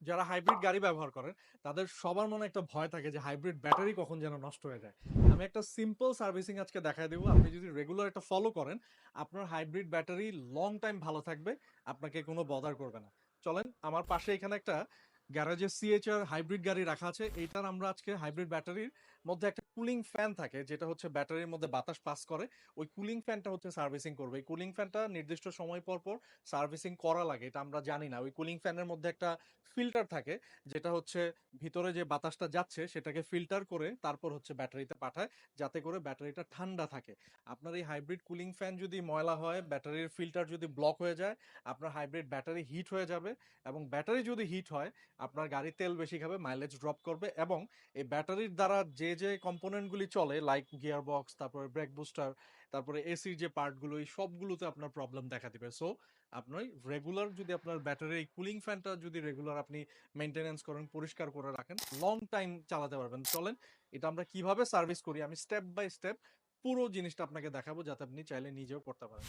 যারা হাইব্রিড গাড়ি ব্যবহার করেন তাদের সবার মনে একটা ভয় থাকে যে হাইব্রিড ব্যাটারি কখন যেন নষ্ট হয়ে যায়। আমি একটা সিম্পল সার্ভিসিং আজকে দেখায় দেবো, আপনি যদি রেগুলার এটা ফলো করেন আপনার হাইব্রিড ব্যাটারি লং টাইম ভালো থাকবে, আপনাকে কোনো বদার করবে না। চলেন, আমার পাশে এখানে একটা গ্যারাজে সিএচআর হাইব্রিড গাড়ি রাখা আছে। এইটার আমরা আজকে হাইব্রিড ব্যাটারির মধ্যে একটা কুলিং ফ্যান থাকে যেটা হচ্ছে ব্যাটারির মধ্যে বাতাস পাস করে, ওই কুলিং ফ্যানটা হচ্ছে সার্ভিসিং করবে। এই কুলিং ফ্যানটা নির্দিষ্ট সময় পর পর সার্ভিসিং করা লাগে, এটা আমরা জানি না। ওই কুলিং ফ্যানের মধ্যে একটা ফিল্টার থাকে যেটা হচ্ছে ভিতরে যে বাতাসটা যাচ্ছে সেটাকে ফিল্টার করে তারপর হচ্ছে ব্যাটারিতে পাঠায়, যাতে করে ব্যাটারিটা ঠান্ডা থাকে। আপনার এই হাইব্রিড কুলিং ফ্যান যদি ময়লা হয়, ব্যাটারির ফিল্টার যদি ব্লক হয়ে যায়, আপনার হাইব্রিড ব্যাটারি হিট হয়ে যাবে। এবং ব্যাটারি যদি হিট হয় আপনার গাড়ি তেল বেশি খাবে, মাইলেজ ড্রপ করবে। এবং এই ব্যাটারির দ্বারা যে যে কম্পোনেন্টগুলি চলে লাইক গিয়ার বক্স, তারপরে ব্রেক বুস্টার, তারপরে এসির যে পার্টগুলো, এই সবগুলোতে আপনার প্রবলেম দেখা দিবে। সো আপনি রেগুলার যদি আপনার ব্যাটারির এই কুলিং ফ্যানটা যদি রেগুলার আপনি মেনটেনেন্স করেন, পরিষ্কার করে রাখেন, লং টাইম চালাতে পারবেন। চলেন এটা আমরা কিভাবে সার্ভিস করি আমি স্টেপ বাই স্টেপ পুরো জিনিসটা আপনাকে দেখাবো, যাতে আপনি চাইলে নিজেও করতে পারেন।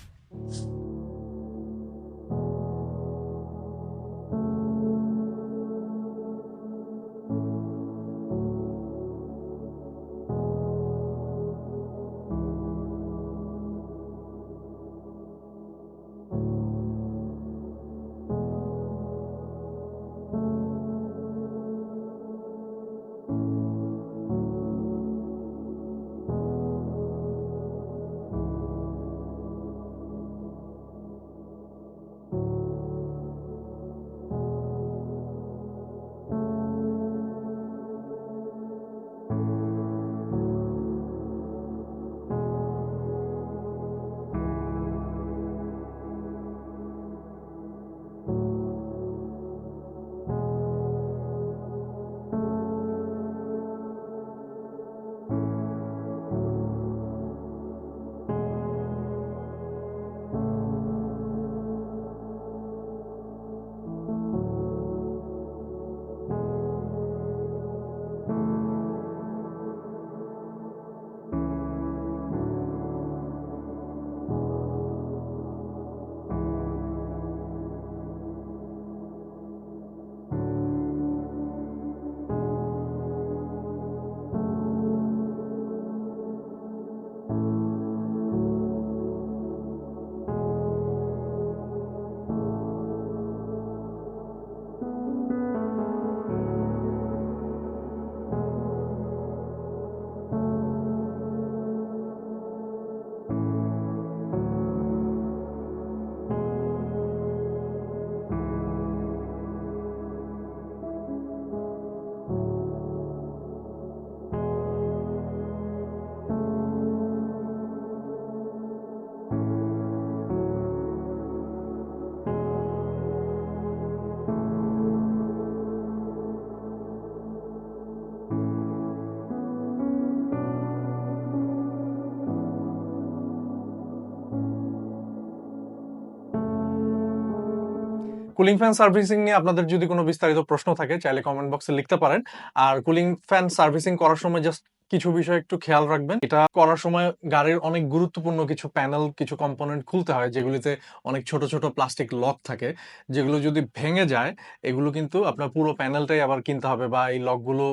কুলিং ফ্যান সার্ভিসিং নিয়ে আপনাদের যদি কোনো বিস্তারিত প্রশ্ন থাকে চাইলে কমেন্ট বক্সে লিখতে পারেন। আর কুলিং ফ্যান সার্ভিসিং করার সময় জাস্ট কিছু বিষয় একটু খেয়াল রাখবেন। এটা করার সময় গাড়ির অনেক গুরুত্বপূর্ণ কিছু প্যানেল, কিছু কম্পোনেন্ট খুলতে হয় যেগুলিতে অনেক ছোট ছোট প্লাস্টিক লক থাকে, যেগুলো যদি ভেঙে যায় এগুলো কিন্তু আপনার পুরো প্যানেলটাই আবার কিনতে হবে। বা এই লকগুলো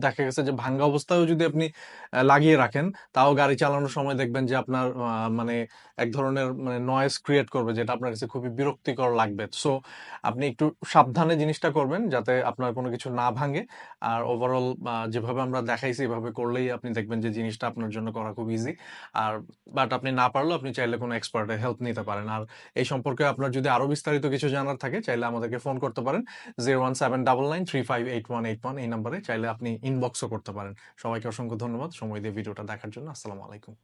দেখা গেছে যে ভাঙ্গা অবস্থায়ও যদি আপনি লাগিয়ে রাখেন, তাও গাড়ি চালানোর সময় দেখবেন যে আপনার মানে এক ধরনের মানে নয়েজ ক্রিয়েট করবে, যেটা আপনার কাছে খুবই বিরক্তিকর লাগবে। সো আপনি একটু সাবধানে জিনিসটা করবেন যাতে আপনার কোনো কিছু না ভাঙে। আর ওভারঅল যেভাবে আমরা দেখাইছি এভাবে করলেই আপনি দেখবেন যে জিনিসটা আপনার জন্য করা খুব ইজি। আর বাট আপনি না পারলেও আপনি চাইলে কোনো এক্সপার্টের হেল্প নিতে পারেন। আর এই সম্পর্কে আপনার যদি আরো বিস্তারিত কিছু জানার থাকে চাইলে আমাদেরকে ফোন করতে পারেন 01799358181, এই নাম্বারে চাইলে আপনি ইনবক্সও করতে পারেন। সবাইকে অসংখ্য ধন্যবাদ সময় দিয়ে ভিডিওটা দেখার জন্য। আসসালামু আলাইকুম।